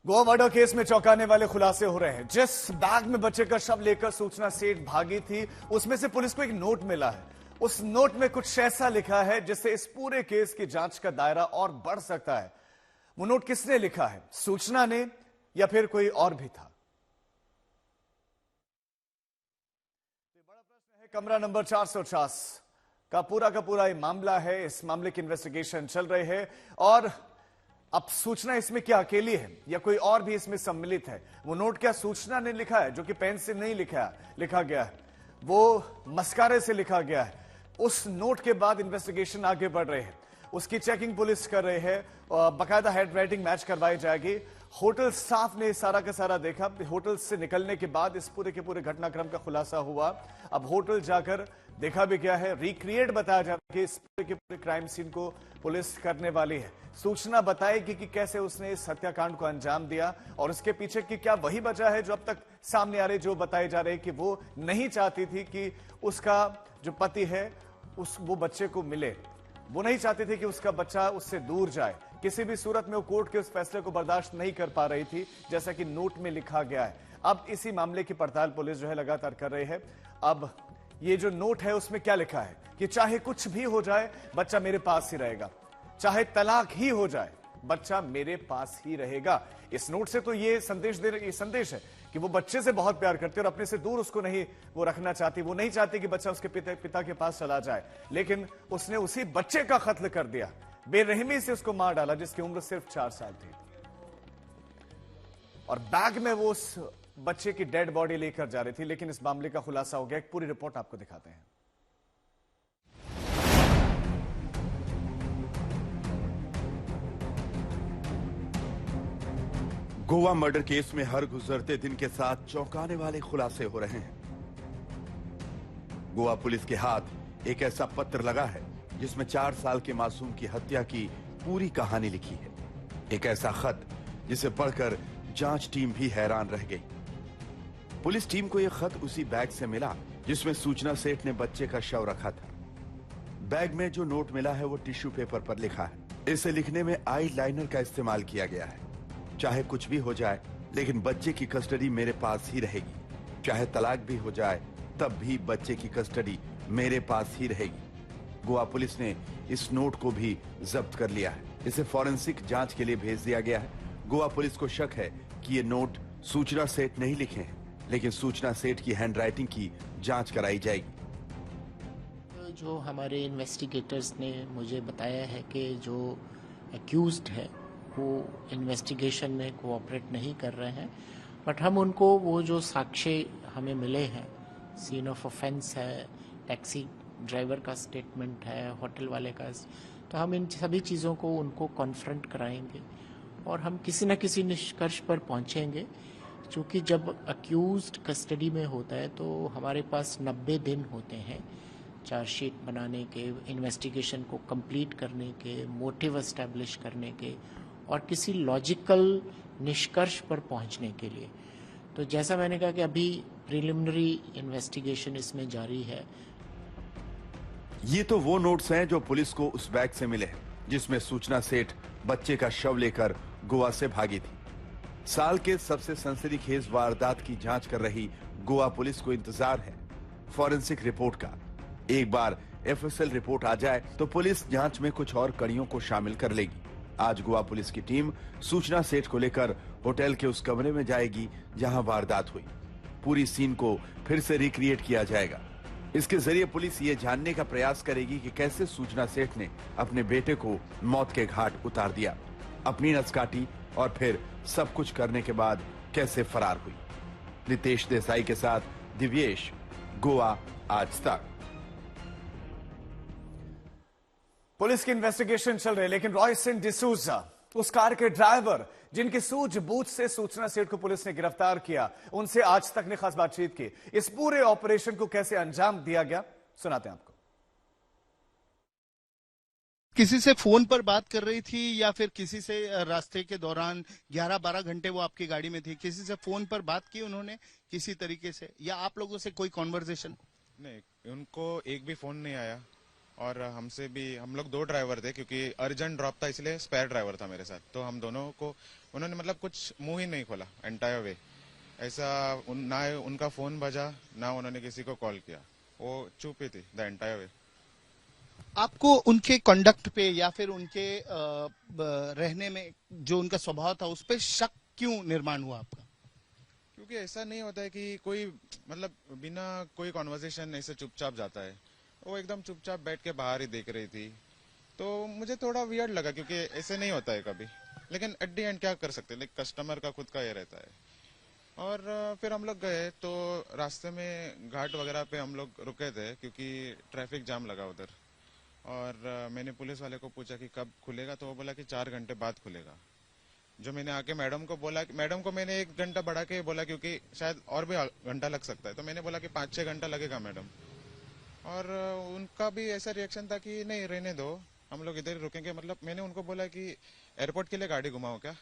Goa murder case में चौंकाने वाले खुलासे हो रहे हैं। जिस बैग में बच्चे का शव लेकर सूचना सेठ भागी थी, उसमें से पुलिस को एक नोट मिला है। उस नोट में कुछ ऐसा लिखा है जिससे इस पूरे केस की जांच का दायरा और बढ़ सकता है। वो नोट किसने लिखा है, सूचना ने या फिर कोई और भी था? बड़ा प्रश्न है। कमरा नंबर 450 का पूरा ये मामला है। इस मामले की इन्वेस्टिगेशन चल रही है और अब सूचना इसमें क्या अकेली है या कोई और भी इसमें सम्मिलित है? वो नोट क्या सूचना ने लिखा है, जो कि पेन से नहीं लिखा गया है, वो मस्कारे से लिखा गया है? उस नोट के बाद इन्वेस्टिगेशन आगे बढ़ रही है, उसकी चेकिंग पुलिस कर रही है, बकायदा हैंड राइटिंग मैच करवाई जाएगी। होटल स्टाफ ने सारा का सारा देखा। होटल से निकलने के बाद इस पूरे के पूरे घटनाक्रम का खुलासा हुआ। अब होटल जाकर देखा भी क्या है, रिक्रिएट बताया जा रहा है कि इस पूरे के पूरे क्राइम सीन को पुलिस करने वाली है। सूचना बताएगी कि कैसे उसने इस हत्याकांड को अंजाम दिया और उसके पीछे की क्या वही वजह है जो अब तक सामने आ रही, जो बताई जा रही है कि वो नहीं चाहती थी कि उसका जो पति है वो बच्चे को मिले। वो नहीं चाहती थी कि उसका बच्चा उससे दूर जाए। किसी भी सूरत में वो कोर्ट के उस फैसले को बर्दाश्त नहीं कर पा रही थी, जैसा कि नोट में लिखा गया है। अब इसी मामले की पड़ताल पुलिस जो है लगातार कर रही है। अब ये जो नोट है उसमें क्या लिखा है कि चाहे कुछ भी हो जाए, बच्चा मेरे पास ही रहेगा। चाहे तलाक ही हो जाए, बच्चा मेरे पास ही रहेगा। इस नोट से तो ये संदेश है कि वो बच्चे से बहुत प्यार करती है और अपने से दूर उसको नहीं वो रखना चाहती। वो नहीं चाहती कि बच्चा उसके पिता के पास चला जाए, लेकिन उसने उसी बच्चे का कत्ल कर दिया। बेरहमी से उसको मार डाला, जिसकी उम्र सिर्फ 4 साल थी। और बैग में वो उस बच्चे की डेड बॉडी लेकर जा रही थी। लेकिन इस मामले का खुलासा हो गया। एक पूरी रिपोर्ट आपको दिखाते हैं। गोवा मर्डर केस में हर गुजरते दिन के साथ चौंकाने वाले खुलासे हो रहे हैं। गोवा पुलिस के हाथ एक ऐसा पत्र लगा है जिसमें 4 साल के मासूम की हत्या की पूरी कहानी लिखी है। एक ऐसा खत जिसे पढ़कर जांच टीम भी हैरान रह गई। पुलिस टीम को यह खत उसी बैग से मिला जिसमें सूचना सेठ ने बच्चे का शव रखा था। बैग में जो नोट मिला है वो टिश्यू पेपर पर लिखा है। इसे लिखने में आई लाइनर का इस्तेमाल किया गया है। चाहे कुछ भी हो जाए, लेकिन बच्चे की कस्टडी मेरे पास ही रहेगी। चाहे तलाक भी हो जाए, तब भी बच्चे की कस्टडी मेरे पास ही रहेगी। गोवा पुलिस ने इस नोट को भी जब्त कर लिया है। इसे फॉरेंसिक जांच के लिए भेज दिया गया है। गोवा पुलिस को शक है कि ये नोट सूचना सेठ नहीं लिखे हैं, लेकिन सूचना सेठ की हैंडराइटिंग की जांच कराई जाएगी। जो हमारे इन्वेस्टिगेटर्स ने मुझे बताया है कि जो एक्यूज्ड है वो इन्वेस्टिगेशन में कोऑपरेट नहीं कर रहे हैं, बट हम उनको वो जो साक्ष्य हमें मिले हैं, सीन ऑफ ऑफेंस है, टैक्सी ड्राइवर का स्टेटमेंट है, होटल वाले का, तो हम इन सभी चीज़ों को उनको कॉन्फ्रंट कराएंगे और हम किसी न किसी निष्कर्ष पर पहुंचेंगे। क्योंकि जब अक्यूज्ड कस्टडी में होता है तो हमारे पास 90 दिन होते हैं चार्जशीट बनाने के, इन्वेस्टिगेशन को कंप्लीट करने के, मोटिव एस्टैब्लिश करने के और किसी लॉजिकल निष्कर्ष पर पहुंचने के लिए। तो जैसा मैंने कहा कि अभी प्रिलिमिनरी इन्वेस्टिगेशन इसमें जारी है। ये तो वो नोट्स हैं जो पुलिस को उस बैग से मिले हैं जिसमें सूचना सेठ बच्चे का शव लेकर गोवा से भागी थी। साल के सबसे सनसनीखेज वारदात की जांच कर रही गोवा पुलिस को इंतजार है फॉरेंसिक रिपोर्ट का। एक बार एफएसएल रिपोर्ट आ जाए तो पुलिस जांच में कुछ और कड़ियों को शामिल कर लेगी। आज गोवा पुलिस की टीम सूचना सेठ को लेकर होटल के उस कमरे में जाएगी जहां वारदात हुई। पूरी सीन को फिर से रिक्रिएट किया जाएगा। इसके जरिए पुलिस ये जानने का प्रयास करेगी कि कैसे सूचना सेठ ने अपने बेटे को मौत के घाट उतार दिया, अपनी नस काटी और फिर सब कुछ करने के बाद कैसे फरार हुई। नितेश देसाई के साथ दिव्येश, गोवा आज तक। पुलिस की इन्वेस्टिगेशन चल रही है, लेकिन रॉयसन डिसूजा, उस कार के ड्राइवर जिनकी सूझबूझ से सूचना सेठ को पुलिस ने गिरफ्तार किया, उनसे आज तक ने खास बातचीत की। इस पूरे ऑपरेशन को कैसे अंजाम दिया गया, सुनाते हैं आपको। किसी से फोन पर बात कर रही थी या फिर किसी से रास्ते के दौरान 11-12 घंटे वो आपकी गाड़ी में थी, किसी से फोन पर बात की उन्होंने किसी तरीके से, या आप लोगों से कोई कॉन्वर्सेशन? नहीं, उनको एक भी फोन नहीं आया। और हमसे भी, हम लोग 2 ड्राइवर थे क्योंकि अर्जेंट ड्रॉप था, इसलिए स्पेयर ड्राइवर था मेरे साथ। तो हम दोनों को उन्होंने मतलब कुछ मुंह ही नहीं खोला एंटायर वे। ऐसा ना उनका फोन बजा, ना उन्होंने किसी को कॉल किया, वो चुप ही थी द एंटायर वे। आपको उनके कंडक्ट पे या फिर उनके रहने में जो उनका स्वभाव था उस पे शक क्यों निर्माण हुआ आपका? क्योंकि ऐसा नहीं होता है कि कोई मतलब बिना कोई कॉन्वर्सेशन ऐसे चुपचाप जाता है। वो एकदम चुपचाप बैठ के बाहर ही देख रही थी, तो मुझे थोड़ा वियर्ड लगा क्योंकि ऐसे नहीं होता है कभी। लेकिन एट द एंड क्या कर सकते हैं, लाइक कस्टमर का खुद का ये रहता है। और फिर हम लोग गए तो रास्ते में घाट वगैरह पे हम लोग रुके थे क्योंकि ट्रैफिक जाम लगा उधर। और मैंने पुलिस वाले को पूछा कि कब खुलेगा, तो वो बोला कि 4 घंटे बाद खुलेगा। जो मैंने आके मैडम को बोला, मैडम को मैंने 1 घंटा बढ़ा के बोला क्योंकि शायद और भी घंटा लग सकता है, तो मैंने बोला कि 5-6 घंटा लगेगा मैडम। और उनका भी ऐसा रिएक्शन था कि नहीं रहने दो, हम लोग इधर ही रुकेंगे। मतलब मैंने उनको बोला कि एयरपोर्ट के लिए गाड़ी घुमाओ क्या,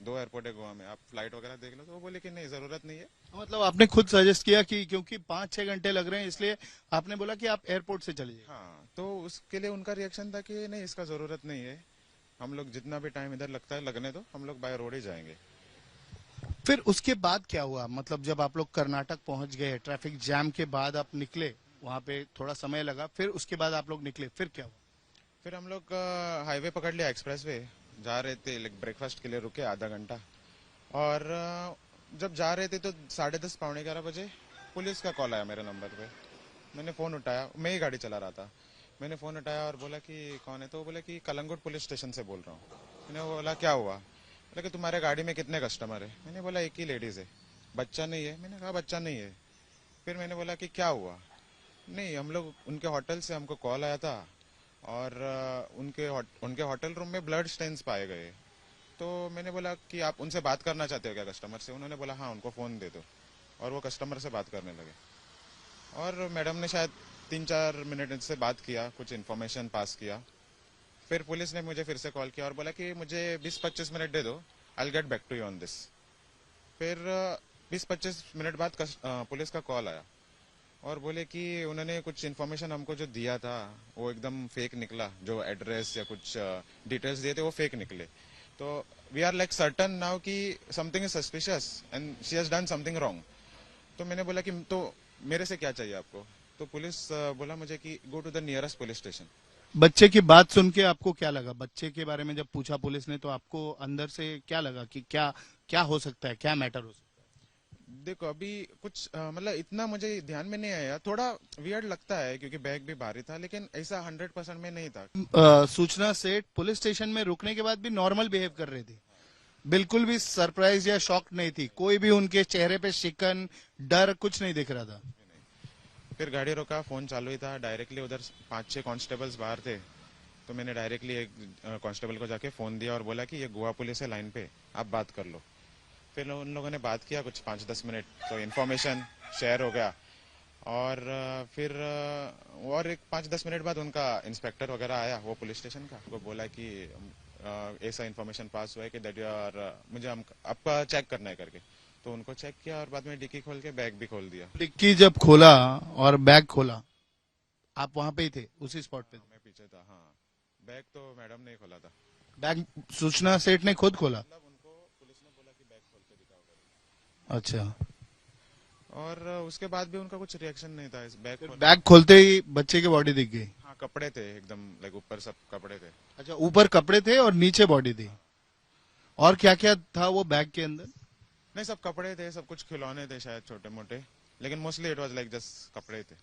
2 एयरपोर्ट है गोवा में, आप फ्लाइट वगैरह देख लो। तो वो बोले कि नहीं जरूरत नहीं है। मतलब आपने खुद सजेस्ट किया कि क्योंकि 5-6 घंटे लग रहे हैं इसलिए आपने बोला कि आप एयरपोर्ट से चले जाइए। हाँ, तो उसके लिए उनका रिएक्शन था कि नहीं इसका जरूरत नहीं है, हम लोग जितना भी टाइम इधर लगता है लगने दो, हम लोग बाय रोड ही जाएंगे। फिर उसके बाद क्या हुआ? मतलब जब आप लोग कर्नाटक पहुंच गए, ट्रैफिक जैम के बाद आप निकले, वहां पे थोड़ा समय लगा, फिर उसके बाद आप लोग निकले, फिर क्या हुआ? फिर हम लोग हाईवे पकड़ लिया, एक्सप्रेस वे जा रहे थे, लाइक ब्रेकफास्ट के लिए रुके आधा घंटा। और जब जा रहे थे तो 10:30 पौने 11 बजे पुलिस का कॉल आया मेरे नंबर पे। मैंने फ़ोन उठाया, मैं ही गाड़ी चला रहा था। मैंने फ़ोन उठाया और बोला कि कौन है, तो वो बोला कि कलंगुट पुलिस स्टेशन से बोल रहा हूँ। मैंने बोला क्या हुआ, बोला कि तुम्हारे गाड़ी में कितने कस्टमर है। मैंने बोला एक ही लेडीज़ है, बच्चा नहीं है। मैंने कहा बच्चा नहीं है। फिर मैंने बोला कि क्या हुआ, नहीं हम लोग उनके होटल से हमको कॉल आया था और उनके होटल रूम में ब्लड स्टेन्स पाए गए। तो मैंने बोला कि आप उनसे बात करना चाहते हो क्या कस्टमर से। उन्होंने बोला हाँ उनको फ़ोन दे दो, और वो कस्टमर से बात करने लगे। और मैडम ने शायद 3-4 मिनट से बात किया, कुछ इन्फॉर्मेशन पास किया। फिर पुलिस ने मुझे फिर से कॉल किया और बोला कि मुझे 20-25 मिनट दे दो, I will get back to you on this. फिर 20-25 मिनट बाद पुलिस का कॉल आया और बोले कि उन्होंने कुछ इन्फॉर्मेशन हमको जो दिया था वो एकदम फेक निकला, जो एड्रेस या कुछ डिटेल्स दिए थे वो फेक निकले। तो we are like certain now कि something is suspicious and she has done something wrong. तो मैंने बोला कि तो मेरे से क्या चाहिए आपको। तो पुलिस बोला मुझे कि go to the nearest police station. बच्चे की बात सुन के आपको क्या लगा? बच्चे के बारे में जब पूछा पुलिस ने तो आपको अंदर से क्या लगा कि क्या क्या हो सकता है, क्या मैटर हो सकता देखो अभी कुछ मतलब इतना मुझे ध्यान में नहीं आया, थोड़ा वियर्ड लगता है क्योंकि बैग भी भारी था, लेकिन ऐसा 100% में नहीं था। है? सूचना सेठ पुलिस स्टेशन में रुकने के बाद भी नॉर्मल बिहेव कर रही थी, बिल्कुल भी सरप्राइज या शॉक नहीं थी, कोई भी उनके चेहरे पे शिकन डर कुछ नहीं दिख रहा था। फिर गाड़ी रोका, फोन चालू ही था, डायरेक्टली उधर 5-6 कांस्टेबल्स बाहर थे। तो मैंने डायरेक्टली एक कांस्टेबल को जाके फोन दिया और बोला कि ये गोवा पुलिस है लाइन पे, आप बात कर लो। फिर उन लोगों ने बात किया कुछ 5-10 मिनट, तो इन्फॉर्मेशन शेयर हो गया। और फिर और एक 5-10 मिनट बाद उनका इंस्पेक्टर वगैरह आया वो पुलिस स्टेशन का, वो बोला कि ऐसा इन्फॉर्मेशन पास हुआ है कि दैट यू आर, मुझे आपका चेक करना है करके। तो उनको चेक किया और बाद में डिक्की खोल के बैग भी खोल दिया। डिक्की जब खोला और बैग खोला, आप वहां पे ही थे, उसी स्पॉट पे थे? मैं पीछे था, हाँ। बैग तो मैडम ने ही खोला था, बैग सूचना सेठ ने खुद खोला? मतलब उनको पुलिस ने बोला कि बैग खोल के दिखाओ। अच्छा, और उसके बाद भी उनका कुछ रिएक्शन नहीं था इस बैग खोल। बैग खोलते ही बच्चे की बॉडी दिख गई? हाँ, कपड़े थे एकदम, लाइक ऊपर सब कपड़े थे। अच्छा, ऊपर कपड़े थे और नीचे बॉडी थी, और क्या क्या था वो बैग के अंदर? नहीं, सब कपड़े थे, सब कुछ खिलौने थे शायद छोटे मोटे, लेकिन mostly it was like just कपड़े थे।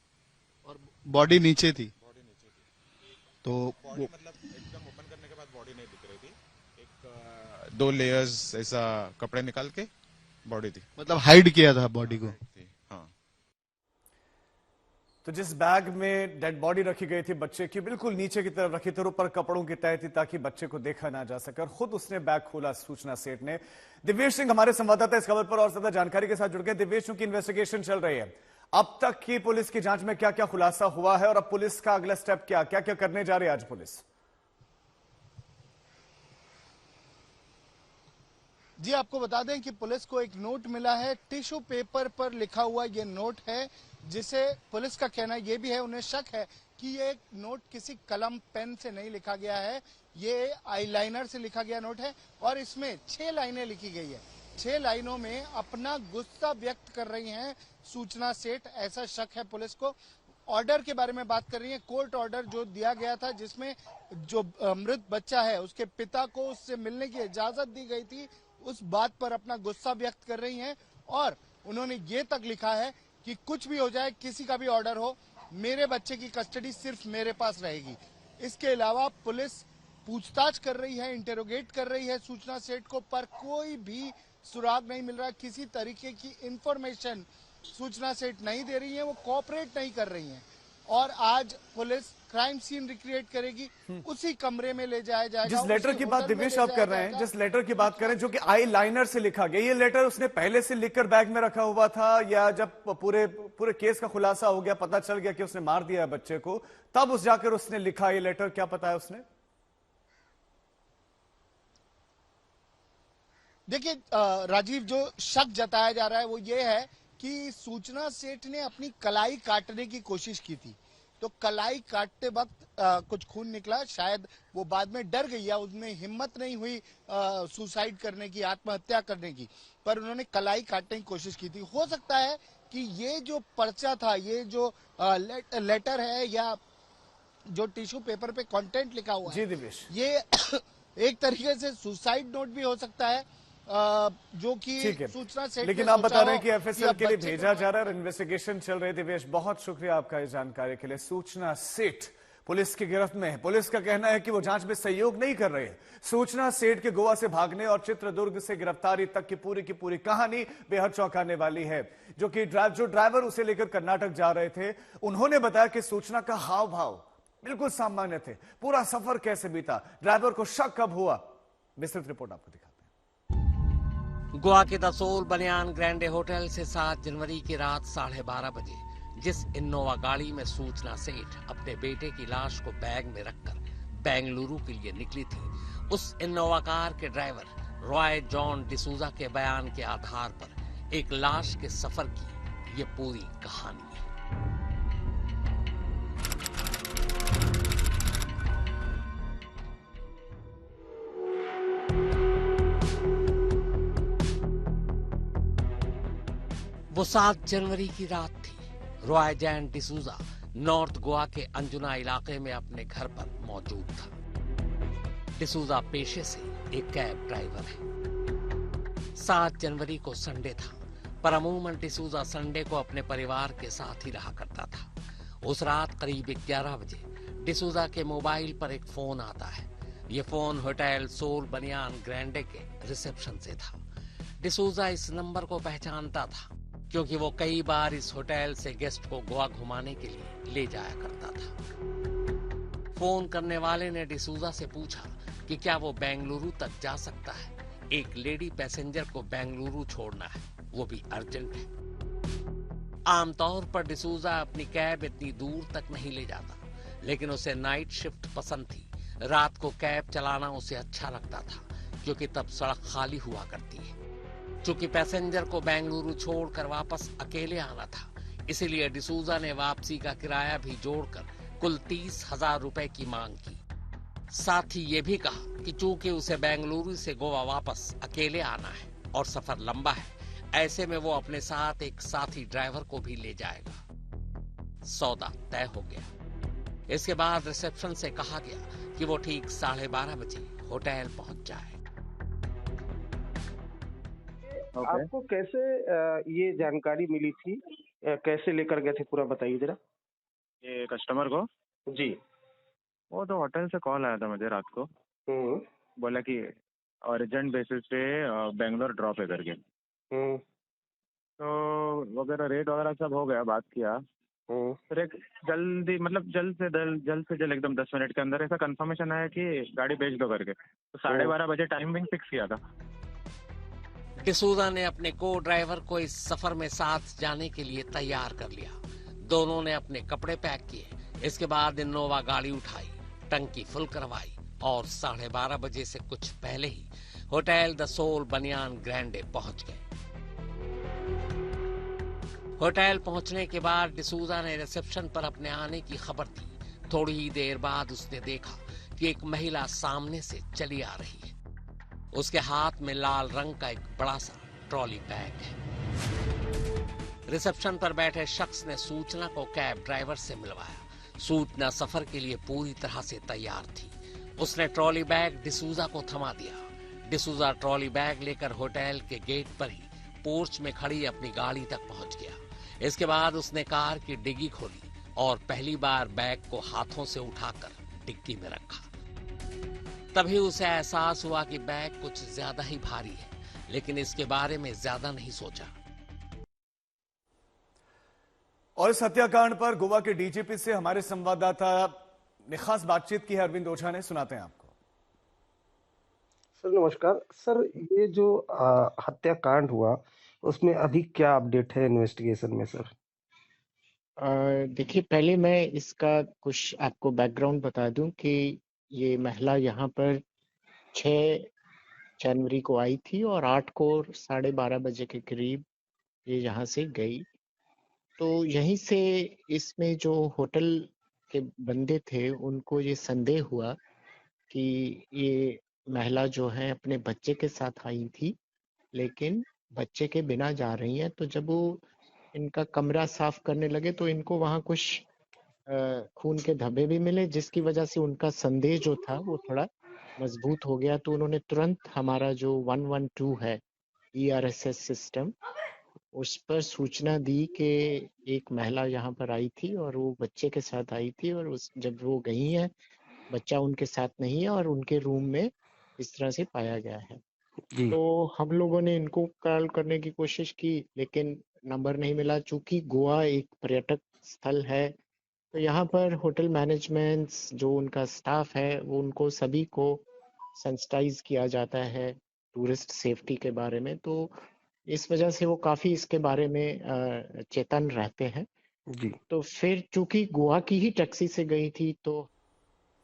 और बॉडी नीचे थी? बॉडी नीचे थी। तो बॉडी मतलब एकदम ओपन करने के बाद बॉडी नहीं दिख रही थी, एक 2 लेयर्स ऐसा कपड़े निकाल के बॉडी थी। मतलब हाइड किया था बॉडी को? हाँ। तो जिस बैग में डेड बॉडी रखी गई थी बच्चे की, बिल्कुल नीचे की तरफ रखी थी, ऊपर कपड़ों की तह थी ताकि बच्चे को देखा ना जा सके, और खुद उसने बैग खोला सूचना सेठ ने। दिव्येश सिंह हमारे संवाददाता इस खबर पर और ज्यादा जानकारी के साथ जुड़ गए। दिव्येश, चूंकि इन्वेस्टिगेशन चल रही है, अब तक की पुलिस की जांच में क्या क्या खुलासा हुआ है और अब पुलिस का अगला स्टेप क्या क्या क्या करने जा रही है आज पुलिस? जी आपको बता दें कि पुलिस को एक नोट मिला है, टिश्यू पेपर पर लिखा हुआ ये नोट है, जिसे पुलिस का कहना ये भी है, उन्हें शक है कि ये नोट किसी कलम पेन से नहीं लिखा गया है, ये आईलाइनर से लिखा गया नोट है और इसमें 6 लाइनें लिखी गई है। 6 लाइनों में अपना गुस्सा व्यक्त कर रही हैं सूचना सेठ, ऐसा शक है पुलिस को। ऑर्डर के बारे में बात कर रही है, कोर्ट ऑर्डर जो दिया गया था जिसमें जो मृत बच्चा है उसके पिता को उससे मिलने की इजाजत दी गई थी, उस बात पर अपना गुस्सा व्यक्त कर रही हैं और उन्होंने ये तक लिखा है कि कुछ भी हो जाए, किसी का भी ऑर्डर हो, मेरे बच्चे की कस्टडी सिर्फ मेरे पास रहेगी। इसके अलावा पुलिस पूछताछ कर रही है, इंटेरोगेट कर रही है सूचना सेठ को, पर कोई भी सुराग नहीं मिल रहा, किसी तरीके की इंफॉर्मेशन सूचना सेठ नहीं दे रही है, वो कोऑपरेट नहीं कर रही हैं। और आज पुलिस क्राइम सीन रिक्रिएट करेगी, उसी कमरे में ले जाया जाएगा। जिस लेटर की बात दिवेश आप कर रहे हैं, जिस लेटर की बात कर रहे हैं जो कि आई लाइनर से लिखा गया, ये लेटर उसने पहले से लिखकर बैग में रखा हुआ था या जब पूरे केस का खुलासा हो गया, पता चल गया कि उसने मार दिया है बच्चे को, तब जाकर उसने लिखा ये लेटर? क्या पता है उसने? देखिए राजीव, जो शक जताया जा रहा है वो ये है कि सूचना सेठ ने अपनी कलाई काटने की कोशिश की थी, तो कलाई काटते वक्त कुछ खून निकला, शायद वो बाद में डर गई या उसमें हिम्मत नहीं हुई सुसाइड करने की, आत्महत्या करने की, पर उन्होंने कलाई काटने की कोशिश की थी। हो सकता है कि ये जो पर्चा था, ये जो लेटर है या जो टिश्यू पेपर पे कंटेंट लिखा हुआ जी है, दिवेश, ये एक तरीके से सुसाइड नोट भी हो सकता है, जो कि सूचना सेठ, लेकिन आप बता रहे हैं कि एफएसएल के लिए भेजा जा रहा है और इन्वेस्टिगेशन चल रही है। दिवेश, बहुत शुक्रिया आपका इस जानकारी के लिए। सूचना सेठ पुलिस की गिरफ्त में है। पुलिस का कहना है कि वो जांच में सहयोग नहीं कर रहे हैं। सूचना सेठ के गोवा से भागने और चित्रदुर्ग से गिरफ्तारी तक की पूरी कहानी बेहद चौंकाने वाली है। जो ड्राइवर उसे लेकर कर्नाटक जा रहे थे, उन्होंने बताया कि सूचना का हाव भाव बिल्कुल सामान्य थे। पूरा सफर कैसे बीता, ड्राइवर को शक कब हुआ, विस्तृत रिपोर्ट आपको दिखाते हैं। गोवा के दसोल बनियान ग्रैंडे होटल से 7 जनवरी की रात 12:30 बजे जिस इनोवा गाड़ी में सूचना सेठ अपने बेटे की लाश को बैग में रखकर बेंगलुरु के लिए निकली थी, उस इनोवा कार के ड्राइवर रॉय जॉन डिसूजा के बयान के आधार पर एक लाश के सफर की ये पूरी कहानी है। वो 7 जनवरी की रात थी। रॉय जैन डिसूजा नॉर्थ गोवा के अंजुना इलाके में अपने घर पर मौजूद था। डिसूजा पेशे से एक कैब ड्राइवर है। 7 जनवरी को संडे था, पर अमूमन डिसूजा संडे को अपने परिवार के साथ ही रहा करता था। उस रात करीब 11 बजे डिसूजा के मोबाइल पर एक फोन आता है। ये फोन होटल सोल बनियान ग्रैंडे के रिसेप्शन से था। डिसूजा इस नंबर को पहचानता था क्योंकि वो कई बार इस होटल से गेस्ट को गोवा घुमाने के लिए ले जाया करता था। फोन करने वाले ने डिसूजा से पूछा कि क्या वो बेंगलुरु तक जा सकता है। एक लेडी पैसेंजर को बेंगलुरु छोड़ना है, वो भी अर्जेंट है। आमतौर पर डिसूजा अपनी कैब इतनी दूर तक नहीं ले जाता, लेकिन उसे नाइट शिफ्ट पसंद थी। रात को कैब चलाना उसे अच्छा लगता था क्योंकि तब सड़क खाली हुआ करती है। चूंकि पैसेंजर को बेंगलुरु छोड़कर वापस अकेले आना था, इसलिए डिसूजा ने वापसी का किराया भी जोड़कर कुल 30,000 रुपए की मांग की। साथ ही ये भी कहा कि चूंकि उसे बेंगलुरु से गोवा वापस अकेले आना है और सफर लंबा है, ऐसे में वो अपने साथ एक साथी ड्राइवर को भी ले जाएगा। सौदा तय हो गया। इसके बाद रिसेप्शन से कहा गया कि वो ठीक 12:30 बजे होटल पहुंच जाए। आपको कैसे ये जानकारी मिली थी, कैसे लेकर गए थे, पूरा बताइए जरा। ये कस्टमर को जी, वो तो होटल से कॉल आया था मुझे रात को। बोला कि अर्जेंट बेसिस पे बेंगलोर ड्रॉप है करके। तो वगैरह रेट वगैरह सब हो गया, बात किया। फिर एक जल्दी मतलब जल्द से जल्द एकदम 10 मिनट के अंदर ऐसा कंफर्मेशन आया कि गाड़ी भेज दो करके। तो 12:30 बजे टाइमिंग फिक्स किया था। डिसूजा ने अपने को ड्राइवर को इस सफर में साथ जाने के लिए तैयार कर लिया। दोनों ने अपने कपड़े पैक किए। इसके बाद इनोवा गाड़ी उठाई, टंकी फुल करवाई और 12:30 बजे से कुछ पहले ही होटल द सोल बनियान ग्रैंडे पहुंच गए। होटल पहुंचने के बाद डिसूजा ने रिसेप्शन पर अपने आने की खबर दी। थोड़ी ही देर बाद उसने देखा कि एक महिला सामने से चली आ रही है। उसके हाथ में लाल रंग का एक बड़ा सा ट्रॉली बैग है। रिसेप्शन पर बैठे शख्स ने सूचना को कैब ड्राइवर से मिलवाया। सूचना सफर के लिए पूरी तरह से तैयार थी। उसने ट्रॉली बैग डिसूजा को थमा दिया। डिसूजा ट्रॉली बैग लेकर होटल के गेट पर ही पोर्च में खड़ी अपनी गाड़ी तक पहुंच गया। इसके बाद उसने कार की डिग्गी खोली और पहली बार बैग को हाथों से उठाकर डिग्गी में रखा। तभी उसे एहसास हुआ कि बैग कुछ ज्यादा ही भारी है, लेकिन इसके बारे में ज्यादा नहीं सोचा। और इस हत्याकांड पर गोवा के डीजीपी से हमारे संवाददाता ने खास बातचीत की है। अरविंद ओझा ने, सुनाते हैं आपको। सर नमस्कार सर, ये जो हत्याकांड हुआ उसमें अभी क्या अपडेट है इन्वेस्टिगेशन में सर? देखिए, पहले मैं इसका कुछ आपको बैकग्राउंड बता दूं कि ये महिला यहाँ पर 6 जनवरी को आई थी और 8 को 12:30 बजे के करीब ये यहाँ से गई। तो यहीं से इसमें जो होटल के बंदे थे उनको ये संदेह हुआ कि ये महिला जो है अपने बच्चे के साथ आई थी, लेकिन बच्चे के बिना जा रही है। तो जब वो इनका कमरा साफ करने लगे तो इनको वहाँ कुछ खून के धब्बे भी मिले, जिसकी वजह से उनका संदेह जो था वो थोड़ा मजबूत हो गया। तो उन्होंने तुरंत हमारा जो 112 है ERSS सिस्टम, उस पर सूचना दी कि एक महिला यहाँ पर आई थी और वो बच्चे के साथ आई थी, और जब वो गई है बच्चा उनके साथ नहीं है और उनके रूम में इस तरह से पाया गया है। जी तो हम लोगों ने इनको कॉल करने की कोशिश की, लेकिन नंबर नहीं मिला। चूंकि गोवा एक पर्यटक स्थल है, तो यहाँ पर होटल मैनेजमेंट जो उनका स्टाफ है वो उनको सभी को सेंसिटाइज किया जाता है टूरिस्ट सेफ्टी के बारे में। तो इस वजह से वो काफ़ी इसके बारे में चेतन रहते हैं। जी तो फिर चूंकि गोवा की ही टैक्सी से गई थी, तो